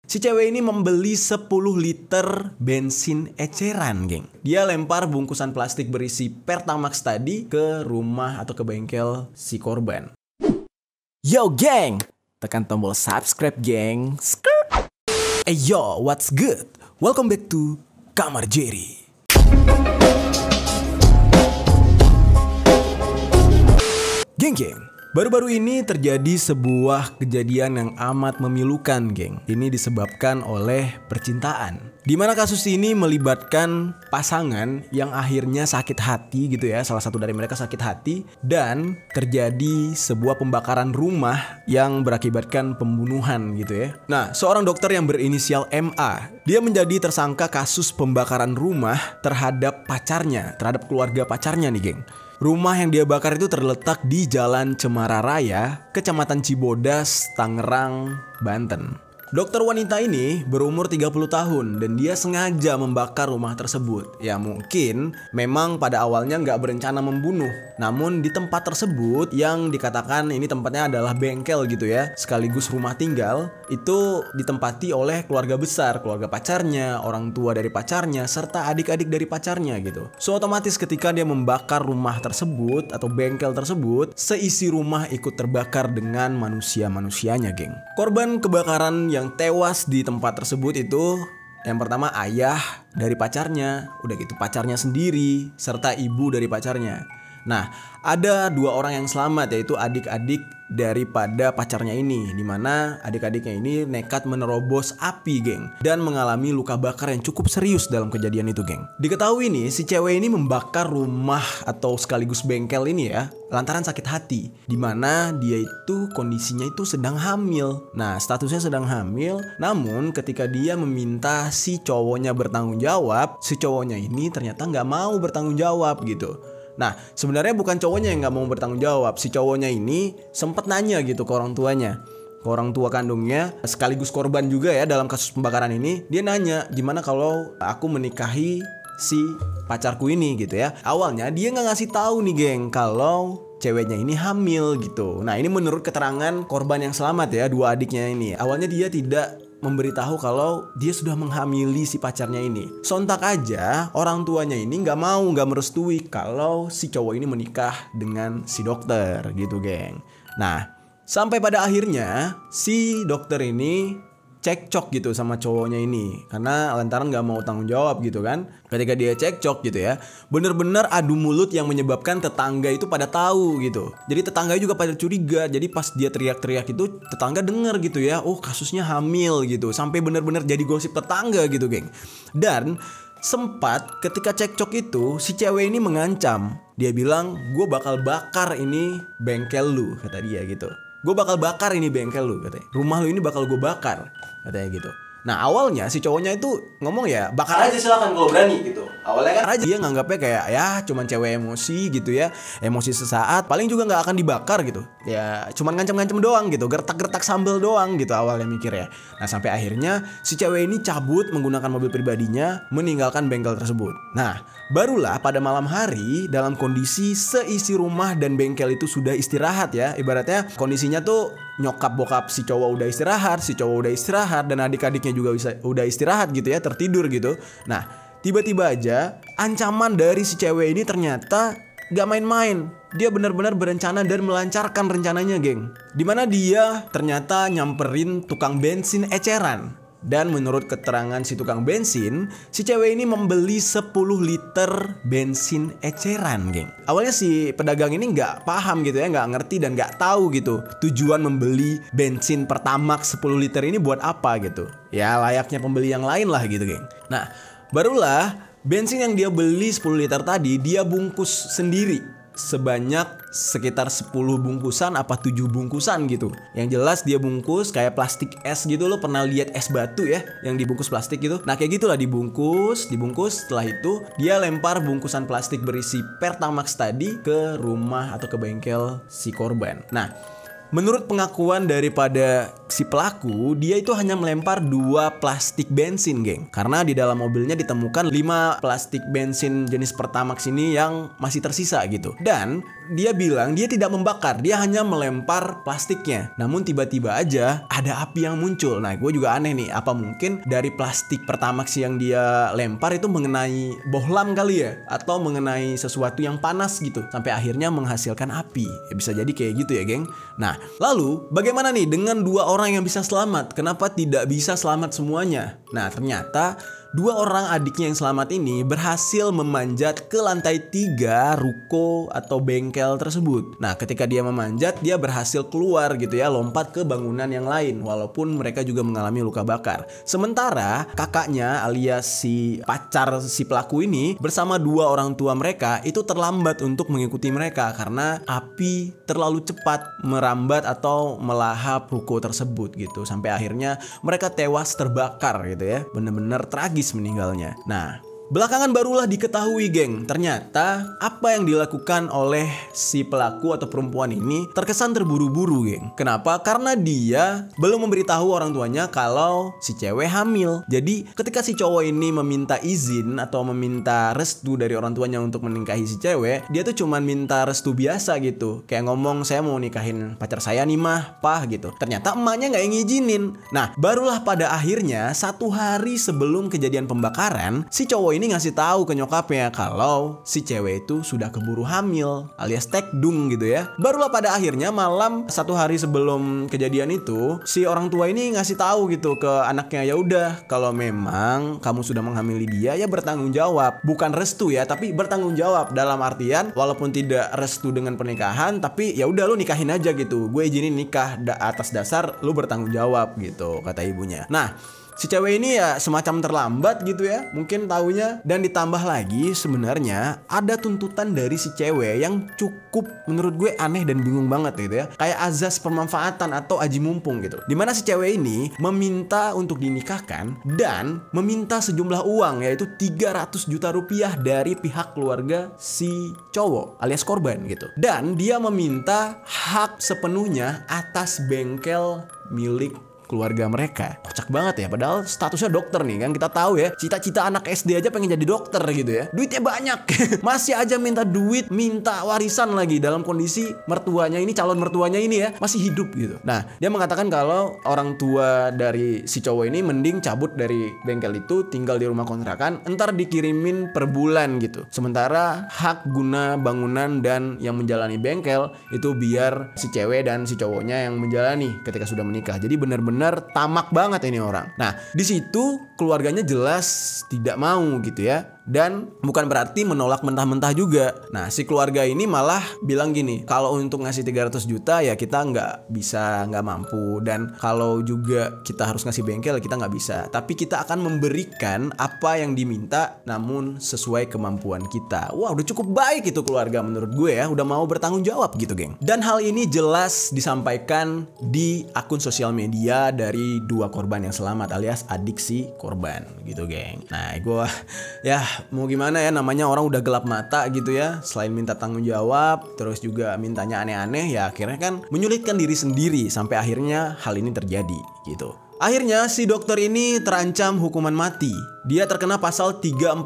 Si cewek ini membeli 10 liter bensin eceran, geng. Dia lempar bungkusan plastik berisi Pertamax tadi ke rumah atau ke bengkel si korban. Yo, geng! Tekan tombol subscribe, geng. Hey yo, what's good? Welcome back to Kamar Jerry. Geng, baru-baru ini terjadi sebuah kejadian yang amat memilukan, geng. Ini disebabkan oleh percintaan, di mana kasus ini melibatkan pasangan yang akhirnya sakit hati gitu ya. Salah satu dari mereka sakit hati dan terjadi sebuah pembakaran rumah yang berakibatkan pembunuhan gitu ya. Nah, seorang dokter yang berinisial MA, dia menjadi tersangka kasus pembakaran rumah terhadap pacarnya, terhadap keluarga pacarnya nih, geng. Rumah yang dia bakar itu terletak di Jalan Cemara Raya, Kecamatan Cibodas, Tangerang, Banten. Dokter wanita ini berumur 30 tahun dan dia sengaja membakar rumah tersebut. Ya mungkin memang pada awalnya nggak berencana membunuh. Namun di tempat tersebut yang dikatakan ini tempatnya adalah bengkel gitu ya, sekaligus rumah tinggal, itu ditempati oleh keluarga besar, keluarga pacarnya, orang tua dari pacarnya, serta adik-adik dari pacarnya gitu. So otomatis ketika dia membakar rumah tersebut atau bengkel tersebut, seisi rumah ikut terbakar dengan manusia-manusianya, geng. Korban kebakaran yang tewas di tempat tersebut itu yang pertama ayah dari pacarnya, udah gitu pacarnya sendiri, serta ibu dari pacarnya. Nah, ada dua orang yang selamat, yaitu adik-adik daripada pacarnya ini, dimana adik-adiknya ini nekat menerobos api, geng, dan mengalami luka bakar yang cukup serius dalam kejadian itu, geng. Diketahui nih, si cewek ini membakar rumah atau sekaligus bengkel ini ya lantaran sakit hati, dimana dia itu kondisinya itu sedang hamil. Nah, statusnya sedang hamil, namun ketika dia meminta si cowoknya bertanggung jawab, si cowoknya ini ternyata nggak mau bertanggung jawab gitu. Nah, sebenarnya bukan cowoknya yang gak mau bertanggung jawab. Si cowoknya ini sempat nanya gitu ke orang tuanya, ke orang tua kandungnya, sekaligus korban juga ya dalam kasus pembakaran ini. Dia nanya, gimana kalau aku menikahi si pacarku ini gitu ya. Awalnya dia gak ngasih tahu nih, geng, kalau ceweknya ini hamil gitu. Nah, ini menurut keterangan korban yang selamat ya, dua adiknya ini. Awalnya dia tidak memberitahu kalau dia sudah menghamili si pacarnya ini. Sontak aja orang tuanya ini nggak merestui kalau si cowok ini menikah dengan si dokter gitu, geng. Nah, sampai pada akhirnya si dokter ini cekcok gitu sama cowoknya ini karena lantaran gak mau tanggung jawab gitu kan. Ketika dia cekcok gitu ya, bener-bener adu mulut yang menyebabkan tetangga itu pada tahu gitu. Jadi tetangga juga pada curiga. Jadi pas dia teriak-teriak itu tetangga denger gitu ya, oh kasusnya hamil gitu. Sampai bener-bener jadi gosip tetangga gitu, geng. Dan sempat ketika cekcok itu si cewek ini mengancam. Dia bilang, gue bakal bakar ini bengkel lu, kata dia gitu. Gue bakal bakar ini bengkel lu, katanya. Rumah lu ini bakal gue bakar, katanya gitu. Nah, awalnya si cowoknya itu ngomong ya, bakar aja silakan kalau berani gitu. Awalnya kan aja dia nganggapnya kayak ya cuman cewek emosi gitu ya, emosi sesaat, paling juga nggak akan dibakar gitu. Ya cuman ngancem-ngancem doang gitu, gertak-gertak sambel doang gitu awalnya mikirnya. Nah, sampai akhirnya si cewek ini cabut menggunakan mobil pribadinya, meninggalkan bengkel tersebut. Nah, barulah pada malam hari dalam kondisi seisi rumah dan bengkel itu sudah istirahat ya. Ibaratnya kondisinya tuh nyokap bokap si cowok udah istirahat dan adik-adiknya juga udah istirahat gitu ya, tertidur gitu. Nah, tiba-tiba aja ancaman dari si cewek ini ternyata gak main-main. Dia benar-benar berencana dan melancarkan rencananya, geng. Dimana dia ternyata nyamperin tukang bensin eceran. Dan menurut keterangan si tukang bensin, si cewek ini membeli 10 liter bensin eceran, geng. Awalnya si pedagang ini nggak paham gitu ya, nggak ngerti dan nggak tahu gitu tujuan membeli bensin Pertamax 10 liter ini buat apa gitu. Ya layaknya pembeli yang lain lah gitu, geng. Nah, barulah bensin yang dia beli 10 liter tadi dia bungkus sendiri sebanyak sekitar 10 bungkusan apa 7 bungkusan gitu. Yang jelas dia bungkus kayak plastik es gitu. Lo pernah lihat es batu ya yang dibungkus plastik gitu. Nah, kayak gitulah dibungkus. Setelah itu dia lempar bungkusan plastik berisi Pertamax tadi ke rumah atau ke bengkel si korban. Nah, menurut pengakuan daripada si pelaku, dia itu hanya melempar 2 plastik bensin, geng. Karena di dalam mobilnya ditemukan 5 plastik bensin jenis Pertamax ini yang masih tersisa gitu. Dan dia bilang dia tidak membakar, dia hanya melempar plastiknya. Namun tiba-tiba aja ada api yang muncul. Nah, gue juga aneh nih, apa mungkin dari plastik Pertamax yang dia lempar itu mengenai bohlam kali ya, atau mengenai sesuatu yang panas gitu sampai akhirnya menghasilkan api. Ya, bisa jadi kayak gitu ya, geng. Nah, lalu bagaimana nih dengan 2 orang yang bisa selamat? Kenapa tidak bisa selamat semuanya? Nah, ternyata 2 orang adiknya yang selamat ini berhasil memanjat ke lantai 3 ruko atau bengkel tersebut. Nah, ketika dia memanjat, dia berhasil keluar gitu ya, lompat ke bangunan yang lain, walaupun mereka juga mengalami luka bakar. Sementara kakaknya alias si pacar si pelaku ini bersama 2 orang tua mereka itu terlambat untuk mengikuti mereka karena api terlalu cepat merambat atau melahap ruko tersebut gitu, sampai akhirnya mereka tewas terbakar gitu ya. Bener-bener tragis meninggalnya. Nah, belakangan barulah diketahui, geng, ternyata apa yang dilakukan oleh si pelaku atau perempuan ini terkesan terburu-buru, geng. Kenapa? Karena dia belum memberitahu orang tuanya kalau si cewek hamil. Jadi ketika si cowok ini meminta izin atau meminta restu dari orang tuanya untuk menikahi si cewek, dia tuh cuman minta restu biasa gitu, kayak ngomong saya mau nikahin pacar saya nih mah, pah gitu. Ternyata emaknya nggak ngizinin. Nah, barulah pada akhirnya 1 hari sebelum kejadian pembakaran, si cowok ini ngasih tahu ke nyokapnya kalau si cewek itu sudah keburu hamil alias tekdung gitu ya. Barulah pada akhirnya malam 1 hari sebelum kejadian itu, si orang tua ini ngasih tahu gitu ke anaknya, ya udah kalau memang kamu sudah menghamili dia ya bertanggung jawab. Bukan restu ya, tapi bertanggung jawab dalam artian walaupun tidak restu dengan pernikahan, tapi ya udah lu nikahin aja gitu. Gue izinin nikah atas dasar lu bertanggung jawab gitu, kata ibunya. Nah, si cewek ini ya semacam terlambat gitu ya, mungkin taunya. Dan ditambah lagi sebenarnya ada tuntutan dari si cewek yang cukup menurut gue aneh dan bingung banget gitu ya. Kayak azas pemanfaatan atau aji mumpung gitu. Dimana si cewek ini meminta untuk dinikahkan dan meminta sejumlah uang, yaitu 300 juta rupiah dari pihak keluarga si cowok alias korban gitu. Dan dia meminta hak sepenuhnya atas bengkel milik keluarga mereka. Kocak banget ya, padahal statusnya dokter nih kan. Kita tahu ya, cita-cita anak SD aja pengen jadi dokter gitu ya. Duitnya banyak. Masih aja minta duit, minta warisan lagi dalam kondisi mertuanya ini, calon mertuanya ini ya, masih hidup gitu. Nah, dia mengatakan kalau orang tua dari si cowok ini mending cabut dari bengkel itu, tinggal di rumah kontrakan, entar dikirimin per bulan gitu. Sementara hak guna bangunan dan yang menjalani bengkel itu biar si cewek dan si cowoknya yang menjalani ketika sudah menikah. Jadi benar-benar tamak banget ini orang. Nah, di situ keluarganya jelas tidak mau gitu ya. Dan bukan berarti menolak mentah-mentah juga. Nah, si keluarga ini malah bilang gini, kalau untuk ngasih 300 juta ya kita nggak bisa, nggak mampu. Dan kalau juga kita harus ngasih bengkel kita nggak bisa. Tapi kita akan memberikan apa yang diminta namun sesuai kemampuan kita. Wah, udah cukup baik itu keluarga menurut gue ya. Udah mau bertanggung jawab gitu, geng. Dan hal ini jelas disampaikan di akun sosial media dari 2 korban yang selamat alias adik si korban gitu, geng. Nah, gue ya mau gimana ya, namanya orang udah gelap mata gitu ya. Selain minta tanggung jawab, terus juga mintanya aneh-aneh, ya akhirnya kan menyulitkan diri sendiri sampai akhirnya hal ini terjadi gitu. Akhirnya si dokter ini terancam hukuman mati. Dia terkena pasal 340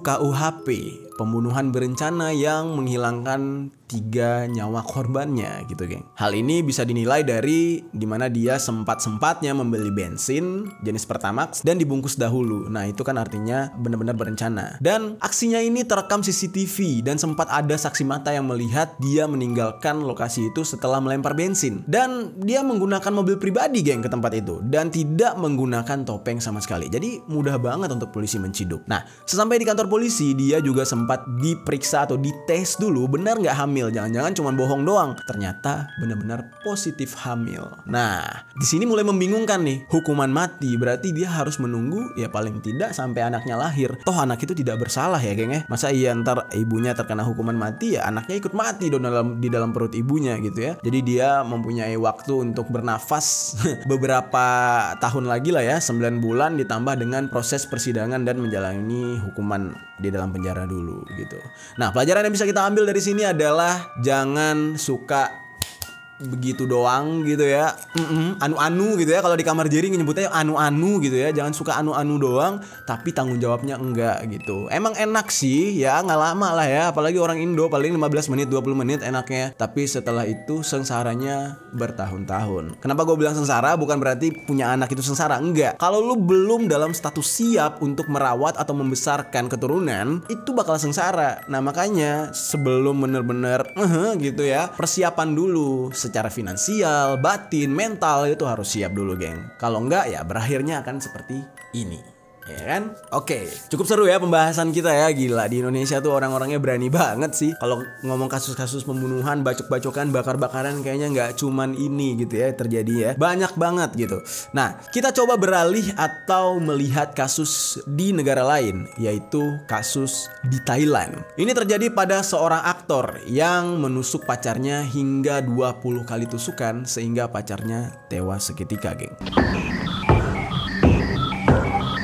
KUHP, pembunuhan berencana yang menghilangkan 3 nyawa korbannya gitu, geng. Hal ini bisa dinilai dari dimana dia sempat-sempatnya membeli bensin jenis Pertamax dan dibungkus dahulu. Nah, itu kan artinya benar-benar berencana. Dan aksinya ini terekam CCTV dan sempat ada saksi mata yang melihat dia meninggalkan lokasi itu setelah melempar bensin. Dan dia menggunakan mobil pribadi, geng, ke tempat itu dan tidak menggunakan topeng sama sekali. Jadi mudah banget untuk polisi menciduk. Nah, sesampai di kantor polisi dia juga sempat diperiksa atau dites dulu benar nggak hamil. Jangan-jangan cuma bohong doang. Ternyata benar-benar positif hamil. Nah, di sini mulai membingungkan nih. Hukuman mati berarti dia harus menunggu ya paling tidak sampai anaknya lahir. Toh anak itu tidak bersalah ya, geng ya. Masa iya ntar ibunya terkena hukuman mati ya anaknya ikut mati dong di dalam perut ibunya gitu ya. Jadi dia mempunyai waktu untuk bernafas beberapa tahun lagi lah ya, 9 bulan ditambah dengan proses persidangan dan menjalani hukuman di dalam penjara dulu gitu. Nah, pelajaran yang bisa kita ambil dari sini adalah jangan suka begitu doang gitu ya. Anu-anu gitu ya, kalau di kamar Jerry nyebutnya anu-anu gitu ya. Jangan suka anu-anu doang tapi tanggung jawabnya enggak gitu. Emang enak sih ya, nggak lama lah ya, apalagi orang Indo paling 15 menit 20 menit enaknya. Tapi setelah itu sengsaranya bertahun-tahun. Kenapa gue bilang sengsara? Bukan berarti punya anak itu sengsara, enggak. Kalau lu belum dalam status siap untuk merawat atau membesarkan keturunan, itu bakal sengsara. Nah makanya sebelum bener-bener gitu ya, persiapan dulu secara finansial, batin, mental itu harus siap dulu, geng. Kalau enggak ya berakhirnya akan seperti ini. Ya kan? Oke, cukup seru ya pembahasan kita ya. Gila, di Indonesia tuh orang-orangnya berani banget sih. Kalau ngomong kasus-kasus pembunuhan, bacok-bacokan, bakar-bakaran, kayaknya nggak cuman ini gitu ya terjadi ya. Banyak banget gitu. Nah, kita coba beralih atau melihat kasus di negara lain, yaitu kasus di Thailand. Ini terjadi pada seorang aktor yang menusuk pacarnya hingga 20 kali tusukan sehingga pacarnya tewas seketika, geng.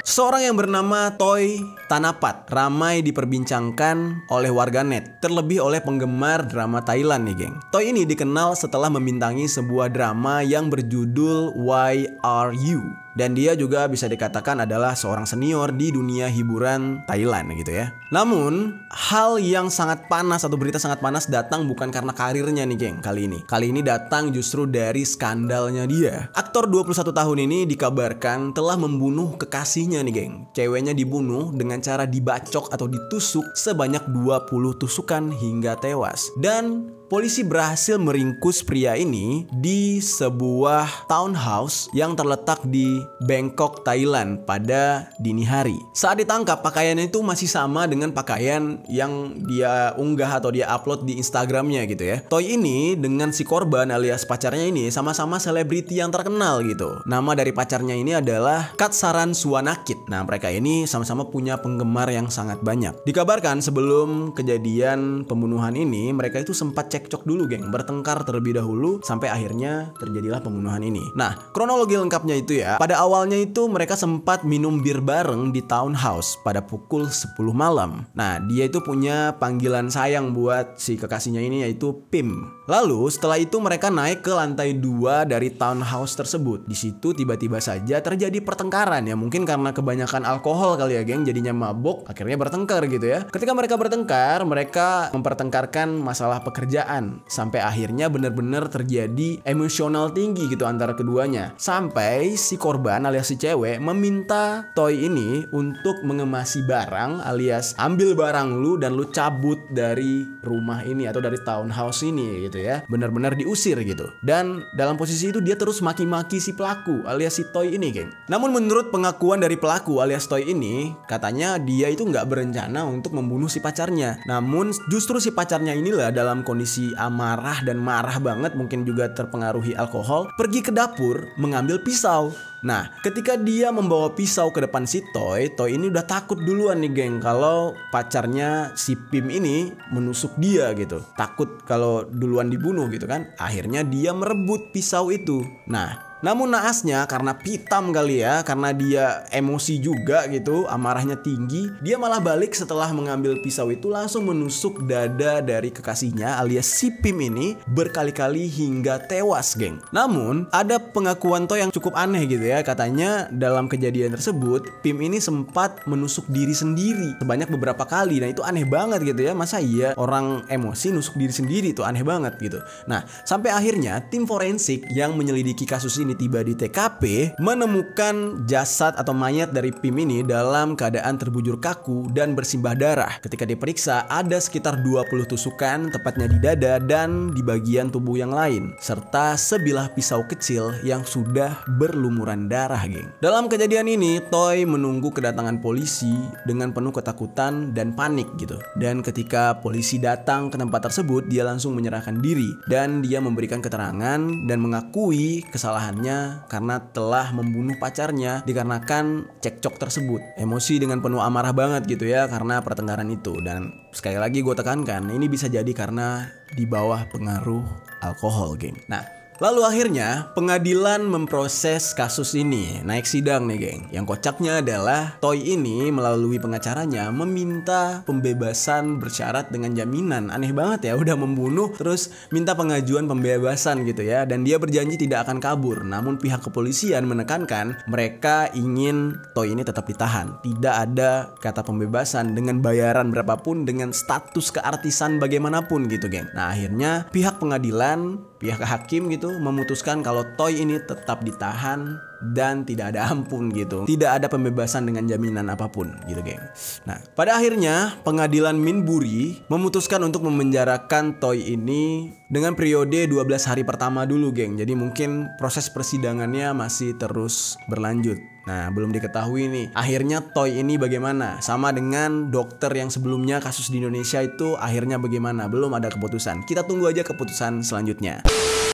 Seorang yang bernama Toi Tanapat ramai diperbincangkan oleh warganet, terlebih oleh penggemar drama Thailand nih, geng. Toi ini dikenal setelah membintangi sebuah drama yang berjudul Why Are You? Dan dia juga bisa dikatakan adalah seorang senior di dunia hiburan Thailand gitu ya. Namun, hal yang sangat panas atau berita sangat panas datang bukan karena karirnya nih, geng, kali ini. Kali ini datang justru dari skandalnya dia. Aktor 21 tahun ini dikabarkan telah membunuh kekasihnya nih, geng. Ceweknya dibunuh dengan cara dibacok atau ditusuk sebanyak 20 tusukan hingga tewas. Dan polisi berhasil meringkus pria ini di sebuah townhouse yang terletak di Bangkok, Thailand pada dini hari. Saat ditangkap, pakaiannya itu masih sama dengan pakaian yang dia unggah atau dia upload di Instagramnya gitu ya. Toi ini dengan si korban alias pacarnya ini sama-sama selebriti yang terkenal gitu. Nama dari pacarnya ini adalah Katsaran Suwanakit. Nah, mereka ini sama-sama punya penggemar yang sangat banyak. Dikabarkan sebelum kejadian pembunuhan ini, mereka itu sempat cekcok dulu, geng, bertengkar terlebih dahulu sampai akhirnya terjadilah pembunuhan ini. Nah, kronologi lengkapnya itu ya, pada awalnya itu mereka sempat minum bir bareng di townhouse pada pukul 10 malam. Nah, dia itu punya panggilan sayang buat si kekasihnya ini, yaitu Pim. Lalu setelah itu mereka naik ke lantai 2 dari townhouse tersebut. Di situ tiba-tiba saja terjadi pertengkaran ya, mungkin karena kebanyakan alkohol kali ya, geng, jadinya mabok, akhirnya bertengkar gitu ya. Ketika mereka bertengkar, mereka mempertengkarkan masalah pekerjaan sampai akhirnya benar-benar terjadi emosional tinggi gitu antara keduanya. Sampai si korban alias si cewek meminta Toi ini untuk mengemasi barang alias ambil barang lu dan lu cabut dari rumah ini atau dari townhouse ini gitu ya. Benar-benar diusir gitu. Dan dalam posisi itu dia terus maki-maki si pelaku alias si Toi ini, geng. Namun menurut pengakuan dari pelaku alias Toi ini, katanya dia itu nggak berencana untuk membunuh si pacarnya. Namun justru si pacarnya inilah dalam kondisi amarah dan marah banget, mungkin juga terpengaruhi alkohol, pergi ke dapur mengambil pisau. Nah, ketika dia membawa pisau ke depan si Toi ini udah takut duluan nih, geng, kalau pacarnya si Pim ini menusuk dia gitu. Takut kalau duluan dibunuh gitu kan. Akhirnya dia merebut pisau itu. Nah, namun naasnya karena pitam kali ya, karena dia emosi juga gitu, amarahnya tinggi, dia malah balik setelah mengambil pisau itu langsung menusuk dada dari kekasihnya alias si Pim ini berkali-kali hingga tewas, geng. Namun ada pengakuan Toi yang cukup aneh gitu ya. Katanya dalam kejadian tersebut Pim ini sempat menusuk diri sendiri sebanyak beberapa kali. Nah, itu aneh banget gitu ya. Masa iya orang emosi nusuk diri sendiri, itu aneh banget gitu. Nah, sampai akhirnya tim forensik yang menyelidiki kasus ini tiba di TKP menemukan jasad atau mayat dari Pim ini dalam keadaan terbujur kaku dan bersimbah darah. Ketika diperiksa ada sekitar 20 tusukan tepatnya di dada dan di bagian tubuh yang lain, serta sebilah pisau kecil yang sudah berlumuran darah, geng. Dalam kejadian ini Toi menunggu kedatangan polisi dengan penuh ketakutan dan panik gitu. Dan ketika polisi datang ke tempat tersebut, dia langsung menyerahkan diri dan dia memberikan keterangan dan mengakui kesalahan karena telah membunuh pacarnya dikarenakan cekcok tersebut. Emosi dengan penuh amarah banget gitu ya karena pertengkaran itu. Dan sekali lagi gue tekankan, ini bisa jadi karena di bawah pengaruh alkohol, geng. Nah, Lalu akhirnya pengadilan memproses kasus ini, naik sidang nih geng. Yang kocaknya adalah Toy ini melalui pengacaranya meminta pembebasan bersyarat dengan jaminan. Aneh banget ya, udah membunuh terus minta pengajuan pembebasan gitu ya. Dan dia berjanji tidak akan kabur. Namun pihak kepolisian menekankan mereka ingin Toy ini tetap ditahan. Tidak ada kata pembebasan dengan bayaran berapapun, dengan status keartisan bagaimanapun gitu geng. Nah akhirnya pihak pengadilan, pihak hakim gitu memutuskan kalau Toy ini tetap ditahan dan tidak ada ampun gitu. Tidak ada pembebasan dengan jaminan apapun gitu geng. Nah pada akhirnya pengadilan Minburi memutuskan untuk memenjarakan Toy ini dengan periode 12 hari pertama dulu geng. Jadi mungkin proses persidangannya masih terus berlanjut. Nah belum diketahui nih akhirnya Toy ini bagaimana. Sama dengan dokter yang sebelumnya kasus di Indonesia itu akhirnya bagaimana. Belum ada keputusan. Kita tunggu aja keputusan selanjutnya.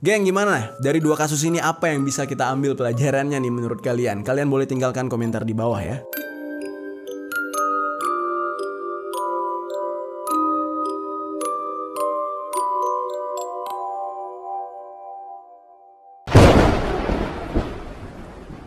Geng gimana? Dari dua kasus ini apa yang bisa kita ambil pelajarannya nih menurut kalian? Kalian boleh tinggalkan komentar di bawah ya.